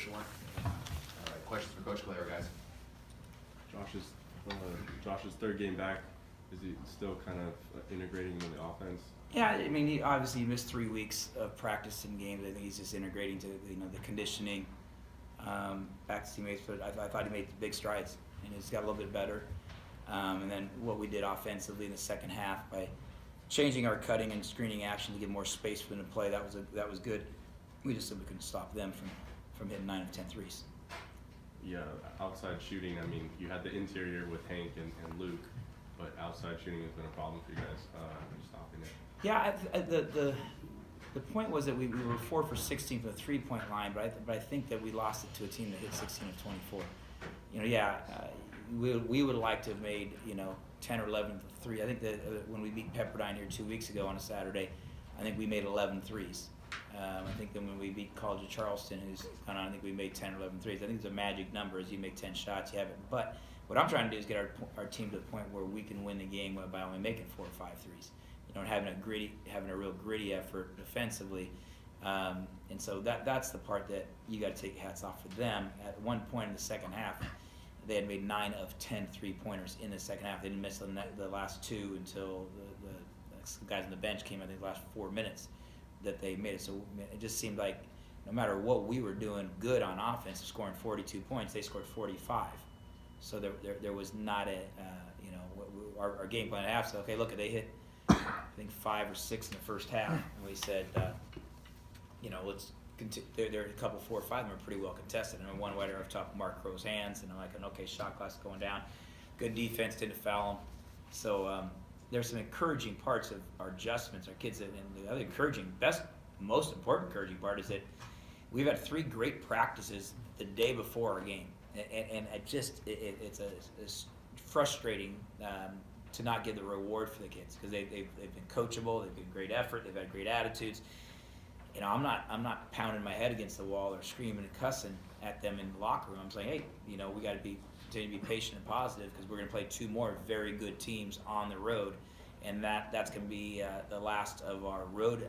official one. All right, questions for Coach Callero, guys? Josh's third game back. Is he still kind of integrating into the offense? Yeah, I mean, he obviously missed 3 weeks of practice and games. I think he's just integrating to the conditioning, back to teammates. But I thought he made big strides, and he's got a little bit better. And then what we did offensively in the second half by changing our cutting and screening action to give more space for them to play, that was good. We just simply couldn't stop them from hitting 9 of 10 threes. Yeah, outside shooting. I mean, you had the interior with Hank and Luke, but outside shooting has been a problem for you guys. Stopping it. Yeah, the point was that we were 4 for 16 from the 3-point line, but I think that we lost it to a team that hit 16 of 24. We would like to have made 10 or 11 for 3. I think that when we beat Pepperdine here 2 weeks ago on a Saturday, I think we made 11 threes. I think that when we beat College of Charleston, who's gone on, I think we made 10 or 11 threes. I think it's a magic number. As you make 10 shots, you have it. But what I'm trying to do is get our team to the point where we can win the game by only making 4 or 5 threes. Having a real gritty effort defensively, and so that's the part that you got to take hats off for them. At one point in the second half, they had made 9 of 10 3-pointers in the second half. They didn't miss the last 2 until the guys on the bench came. I think the last 4 minutes that they made it. So it just seemed like no matter what we were doing good on offense, scoring 42 points, they scored 45. So there was not our game plan at half. So okay, look, they hit I think 5 or 6 in the first half, and we said let's continue. There are a couple 4 or 5 of them are pretty well contested, and one right off top of Mark Crow's hands, and I'm like, okay, shot clock's going down. Good defense, didn't foul him. So there's some encouraging parts of our adjustments, our kids, and the other most important encouraging part is that we've had 3 great practices the day before our game, and it's frustrating to not get the reward for the kids because they've been coachable, they've been great effort, they've had great attitudes. I'm not pounding my head against the wall or screaming and cussing at them in the locker room. I'm saying, hey, we got to continue to be patient and positive because we're going to play 2 more very good teams on the road, and that's going to be the last of our road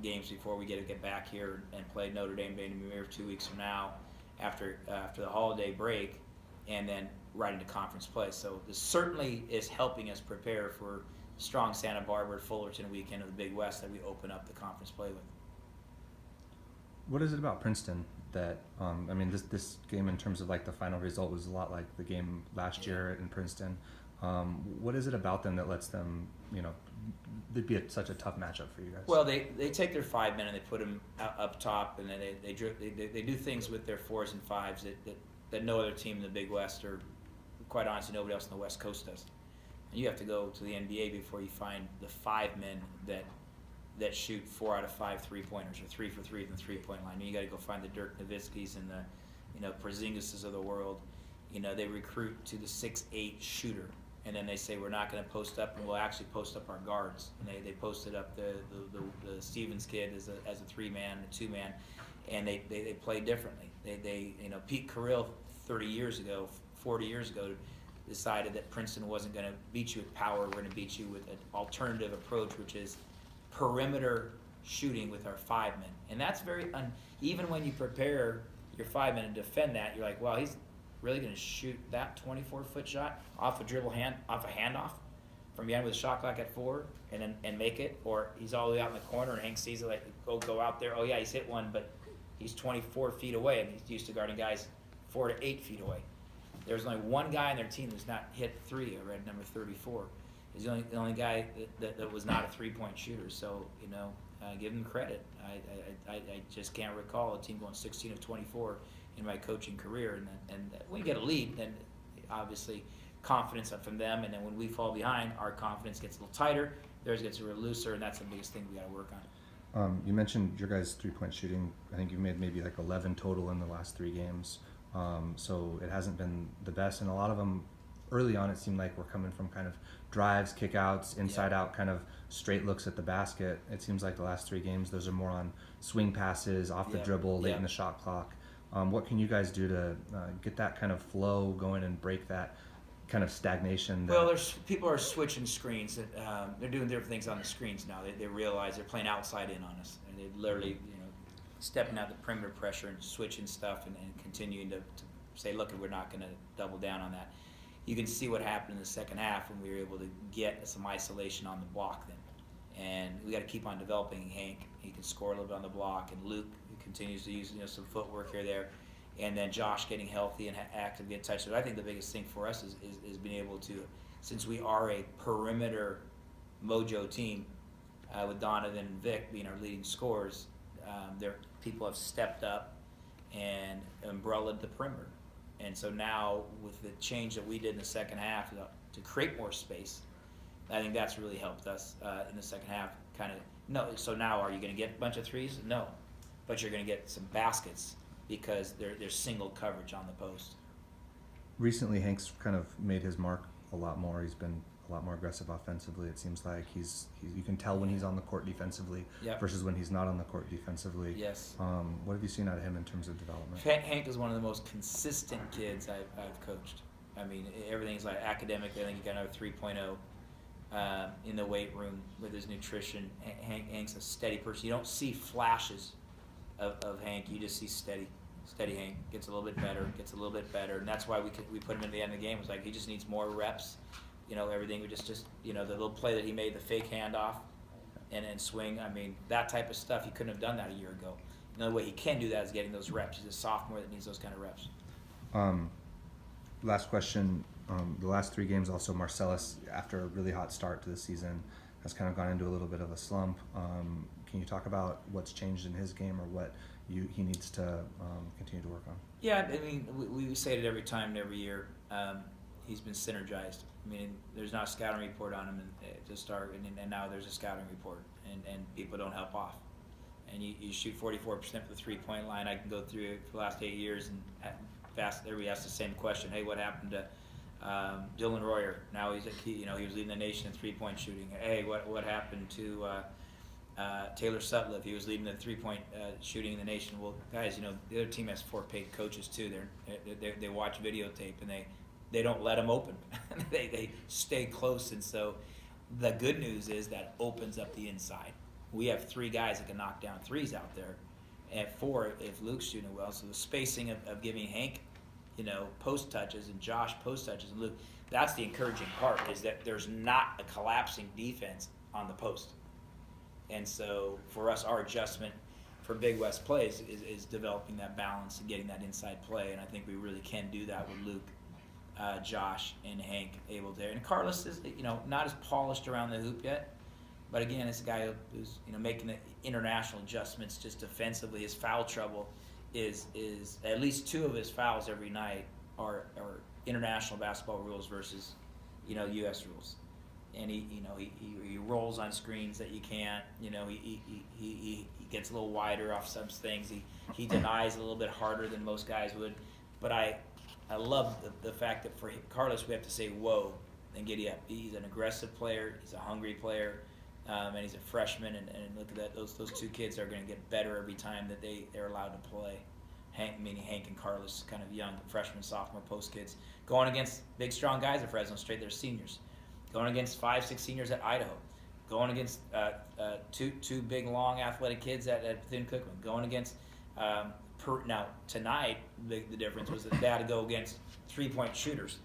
games before we get back here and play Notre Dame, Vandermeer 2 weeks from now after the holiday break, and then right into conference play. So this certainly is helping us prepare for strong Santa Barbara, Fullerton weekend of the Big West that we open up the conference play with. What is it about Princeton that this game in terms of like the final result was a lot like the game last year in Princeton? What is it about them that lets them, they'd be such a tough matchup for you guys? Well, they take their 5 men and they put them up top, and then they do things with their 4s and 5s that no other team in the Big West, or quite honestly nobody else on the West Coast does. And you have to go to the NBA before you find the 5 men that shoot 4 out of 5 3-pointers or 3 for 3 from the 3-point line. And you got to go find the Dirk Nowitzkis and the Porzingises of the world. They recruit to the 6'8" shooter, and then they say we're not going to post up, and we'll actually post up our guards. And they posted up the Stevens kid as a 3-man, a 2-man, and they play differently. Pete Carrill 40 years ago decided that Princeton wasn't going to beat you with power. We're going to beat you with an alternative approach, which is perimeter shooting with our 5 men. And that's even when you prepare your 5 men and defend that, you're like, well, he's really going to shoot that 24-foot shot off a off a handoff from behind with a shot clock at 4 and make it, or he's all the way out in the corner and Hank sees it like go out there. Oh yeah, he's hit one, but he's 24 feet away, and he's used to guarding guys 4 to 8 feet away. There's only one guy on their team who's not hit 3. I read number 34. He's the only guy that was not a 3-point shooter. So give him credit. I just can't recall a team going 16 of 24 in my coaching career. And when you get a lead, then obviously confidence from them. And then when we fall behind, our confidence gets a little tighter. Theirs gets a little looser, and that's the biggest thing we got to work on. You mentioned your guys' 3-point shooting. I think you've made maybe like 11 total in the last 3 games. So it hasn't been the best, and a lot of them early on it seemed like we're coming from kind of drives, kickouts, inside out kind of straight looks at the basket. It seems like the last 3 games those are more on swing passes, off the dribble, late in the shot clock. What can you guys do to get that kind of flow going and break that kind of stagnation? Well, people are switching screens. They're doing different things on the screens now. They realize they're playing outside in on us, and they literally stepping out the perimeter pressure and switching stuff and continuing to say, look, we're not going to double down on that. You can see what happened in the second half when we were able to get some isolation on the block then. And we got to keep on developing Hank. He can score a little bit on the block, and Luke continues to use some footwork here or there, and then Josh getting healthy and active, get touched. But I think the biggest thing for us is being able to, since we are a perimeter mojo team, with Donovan and Vic being our leading scorers, people have stepped up and umbrellaed the perimeter. And so now with the change that we did in the second half to create more space, I think that's really helped us in the second half. So now are you going to get a bunch of threes? No, but you're going to get some baskets because there's single coverage on the post. Recently, Hank's kind of made his mark a lot more. He's been a lot more aggressive offensively. It seems like you can tell when he's on the court defensively versus when he's not on the court defensively. Yes. What have you seen out of him in terms of development? Hank is one of the most consistent kids I've coached. I mean, everything's like academic. I think he got another 3.0 in the weight room with his nutrition. Hank's a steady person. You don't see flashes of Hank. You just see steady Hank. Gets a little bit better, and that's why we put him in the end of the game. It was like he just needs more reps. Everything we just the little play that he made, the fake handoff and swing. I mean, that type of stuff, he couldn't have done that a year ago. The only way he can do that is getting those reps. He's a sophomore that needs those kind of reps. Last question. The last 3 games, also Marcellus, after a really hot start to the season, has kind of gone into a little bit of a slump. Can you talk about what's changed in his game or what he needs to continue to work on? Yeah, I mean, we say it every time and every year. He's been synergized. I mean, there's not a scouting report on him to start, and now there's a scouting report, and people don't help off. And you shoot 44% for the three-point line. I can go through it for the last 8 years and everybody asks the same question. Hey, what happened to Dylan Royer? Now he was leading the nation in three-point shooting. Hey, what happened to Taylor Sutliff? He was leading the three-point shooting in the nation. Well, guys, the other team has 4 paid coaches too. They watch videotape and they don't let them open. they stay close, and so the good news is that opens up the inside. We have 3 guys that can knock down threes out there, and 4 if Luke's shooting well. So the spacing of giving Hank, post touches, and Josh post touches, and Luke, that's the encouraging part, is that there's not a collapsing defense on the post. And so for us, our adjustment for Big West plays is developing that balance and getting that inside play, and I think we really can do that with Luke, Josh, and Hank able to. And Carlos is not as polished around the hoop yet, but again, it's a guy who's making the international adjustments just defensively. His foul trouble is at least 2 of his fouls every night are international basketball rules versus U.S. rules, and he rolls on screens that you can't. He gets a little wider off some things. He denies a little bit harder than most guys would, but I love the fact that for Carlos we have to say whoa and giddy up. He's an aggressive player. He's a hungry player, and he's a freshman. And look at that; those 2 kids are going to get better every time that they're allowed to play. Hank and Carlos, kind of young freshman, sophomore, post kids, going against big, strong guys at Fresno State. They're seniors, going against 5, 6 seniors at Idaho, going against two big, long, athletic kids at Bethune-Cookman, going against. Now tonight, the difference was that they had to go against 3-point shooters.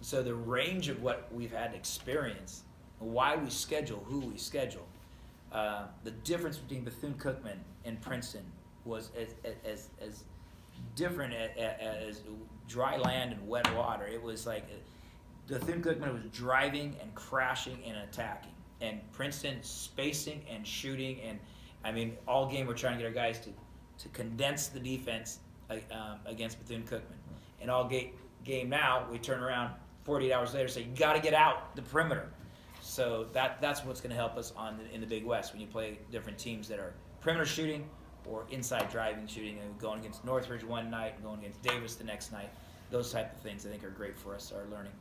So the range of what we've had to experience, why we schedule who we schedule, the difference between Bethune-Cookman and Princeton was as different as dry land and wet water. It was like Bethune-Cookman was driving and crashing and attacking, and Princeton spacing and shooting. And I mean, all game we're trying to get our guys to condense the defense against Bethune-Cookman. And all game now, we turn around 48 hours later and say, you got to get out the perimeter. So that's what's going to help us in the Big West when you play different teams that are perimeter shooting or inside driving shooting, and going against Northridge one night and going against Davis the next night. Those type of things I think are great for us, our learning.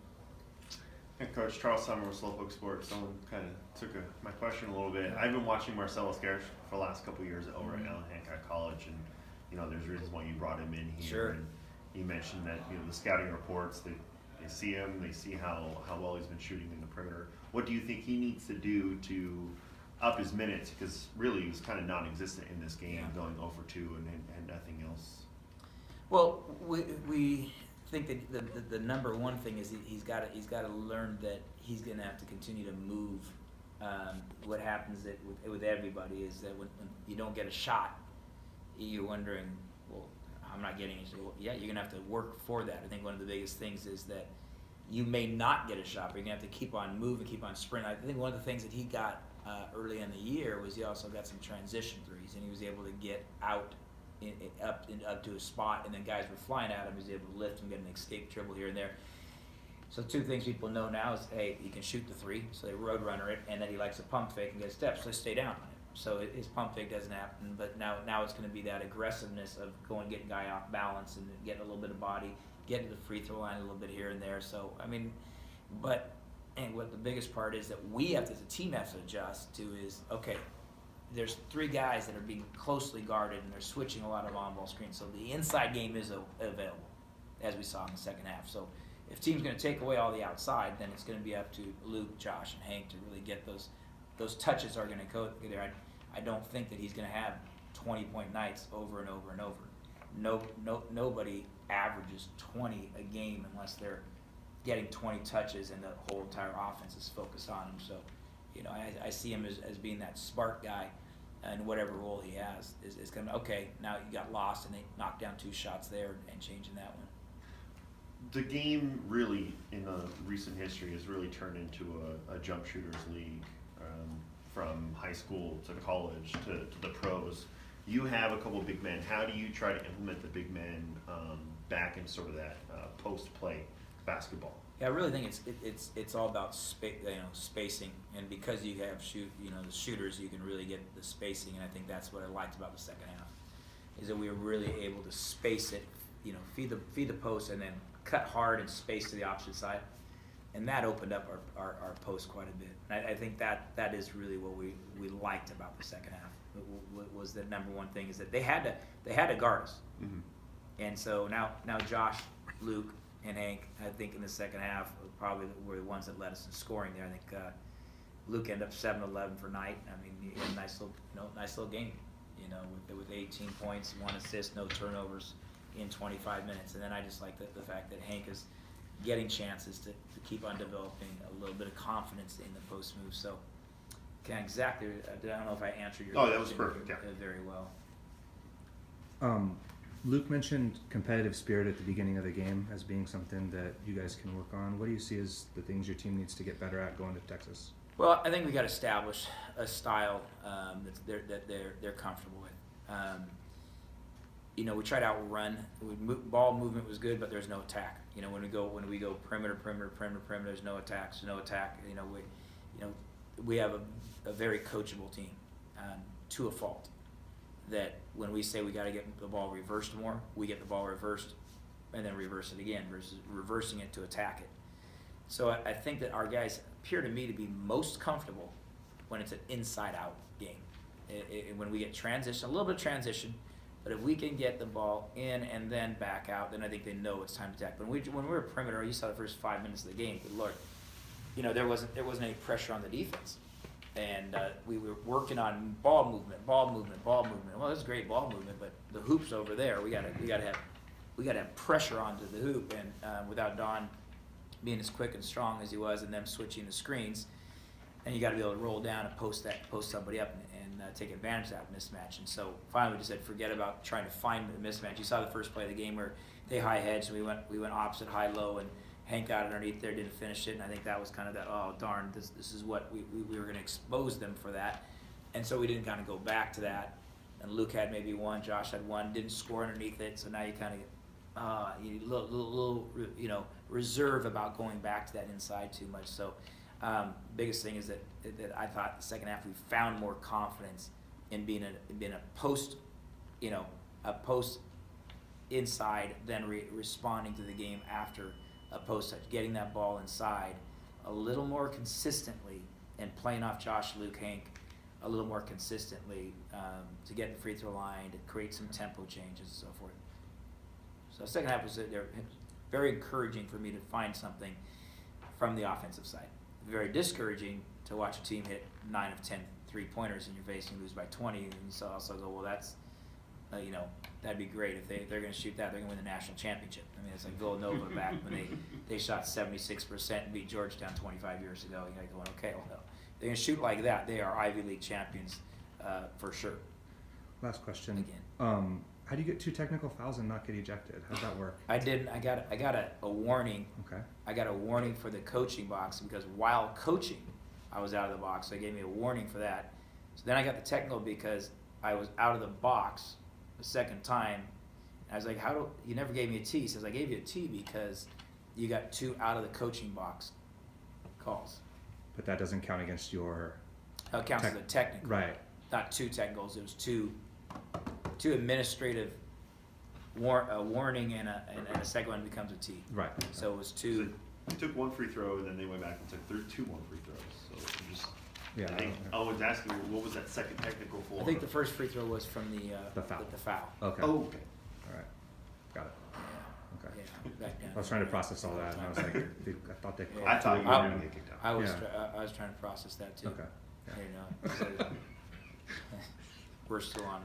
And Coach Charles Summer with Slowpoke Sports. Someone kind of took my question a little bit. I've been watching Marcellus Garrett for the last couple of years over at Allen Hancock College, and there's reasons why you brought him in here. Sure. And you mentioned that the scouting reports, they see him, they see how well he's been shooting in the perimeter. What do you think he needs to do to up his minutes because really he was kind of non-existent in this game, Yeah. going 0 for 2 and nothing else. Well, we think that the number one thing is he's got to learn that he's going to have to continue to move. What happens with everybody is that when you don't get a shot, you're wondering, well, I'm not getting it. Well, yeah, you're going to have to work for that. I think one of the biggest things is that you may not get a shot, but you're going to have to keep on moving, keep on sprinting. I think one of the things that he got early in the year was he also got some transition threes, and he was able to get out up to a spot, and then guys were flying at him. He was able to lift him, get an escape dribble here and there. So two things people know now is, hey, he can shoot the three, so they road runner it, and then he likes a pump fake and get steps, so they stay down on it. So his pump fake doesn't happen, but now it's going to be that aggressiveness of getting guy off balance and getting a little bit of body, getting to the free throw line a little bit here and there. So, I mean, and what the biggest part is that we have to, as a team, have to adjust to is, okay, there's three guys that are being closely guarded and they're switching a lot of on-ball screens. So the inside game is available, as we saw in the second half. So if team's going to take away all the outside, then it's going to be up to Luke, Josh, and Hank to really get those touches are going to go there. I don't think that he's going to have 20-point nights over and over and over. Nobody averages 20 a game unless they're getting 20 touches and the whole entire offense is focused on him. So, I see him as being that spark guy, and whatever role he has is going to, okay, now you got lost and they knocked down 2 shots there and changing that one. The game really, in the recent history, has really turned into a jump shooters league, from high school to college to the pros. You have a couple of big men. How do you try to implement the big men back in sort of that post-play basketball? Yeah, I really think it's all about spacing, and because you have the shooters, you can really get the spacing, and I think that's what I liked about the second half, is that we were really able to space it, feed the post and then cut hard and space to the opposite side, and that opened up our post quite a bit. And I think that is really what we liked about the second half. Was the number one thing is that they had to guard us, Mm-hmm. and so now Josh, Luke, and Hank, I think in the second half probably were the ones that led us in scoring there. I think Luke ended up 7-11 for night. I mean, he had a nice little game, with 18 points, 1 assist, no turnovers in 25 minutes. And then I just like the fact that Hank is getting chances to keep on developing a little bit of confidence in the post move. So, I don't know if I answered your question. That was perfect, yeah. Very well. Luke mentioned competitive spirit at the beginning of the game as being something that you guys can work on. What do you see as the things your team needs to get better at going to Texas? Well, I think we got to establish a style that they're comfortable with. We tried to outrun. Ball movement was good, but there's no attack. When we go perimeter, there's no attack. So no attack. We have a very coachable team, to a fault. That when we say we got to get the ball reversed more, we get the ball reversed and then reverse it again versus reversing it to attack it. So I think that our guys appear to me to be most comfortable when it's an inside-out game. When we get transition, a little bit of transition, but if we can get the ball in and then back out, then I think they know it's time to attack. When we were perimeter, you saw the first 5 minutes of the game. Good Lord, there wasn't any pressure on the defense. And we were working on ball movement. Well, that's great ball movement, but the hoop's over there. We gotta have pressure onto the hoop, and without Don being as quick and strong as he was, and them switching the screens, and you got to be able to roll down and post somebody up and take advantage of that mismatch. And so finally, we just said forget about trying to find the mismatch. You saw the first play of the game where they high hedged, and we went opposite high low, and Hank got underneath there, didn't finish it, and I think that was kind of that, oh darn, this is what we were going to expose them for that, and so we didn't kind of go back to that. And Luke had maybe 1, Josh had 1, didn't score underneath it, so now you kind of get little reserve about going back to that inside too much. So biggest thing is that I thought the second half we found more confidence in being a post, a post inside, then responding to the game after a post touch, getting that ball inside a little more consistently and playing off Josh, Luke, Hank a little more consistently to get the free throw line, to create some tempo changes and so forth. So the second half was very encouraging for me to find something from the offensive side. Very discouraging to watch a team hit 9 of 10 3-pointers in your face and you lose by 20, and you so also go, well, that's, you know, that'd be great if they're going to shoot that, they're going to win the national championship. I mean, it's like Villanova back when they shot 76% and beat Georgetown 25 years ago. You're like going, okay, well, they're going to shoot like that. They are Ivy League champions for sure. Last question. Again. How do you get 2 technical fouls and not get ejected? How's that work? I didn't. I got a warning. Okay. I got a warning for the coaching box because while coaching, I was out of the box. So they gave me a warning for that. So then I got the technical because I was out of the box the second time. And I was like, you never gave me a T. He says, I gave you a T because you got 2 out of the coaching box calls. But that doesn't count against your... It counts as a technical. Right. Not 2 technicals. It was two administrative warning and a second one becomes a T. Right. So it was So 2. they took 1 free throw, and then they went back and took 2 more free throws. So it just, Yeah. I think Owen's asking, what was that second technical for? I think the first free throw was from the foul. The foul. Okay. Oh, okay. All right. Got it. Yeah. Okay. Yeah, back down. I was trying to process all that, and I was like, I thought they called I thought you were I- going to get kicked out. I was Yeah. I was trying to process that too. Okay. Yeah. You know, so, we're still on.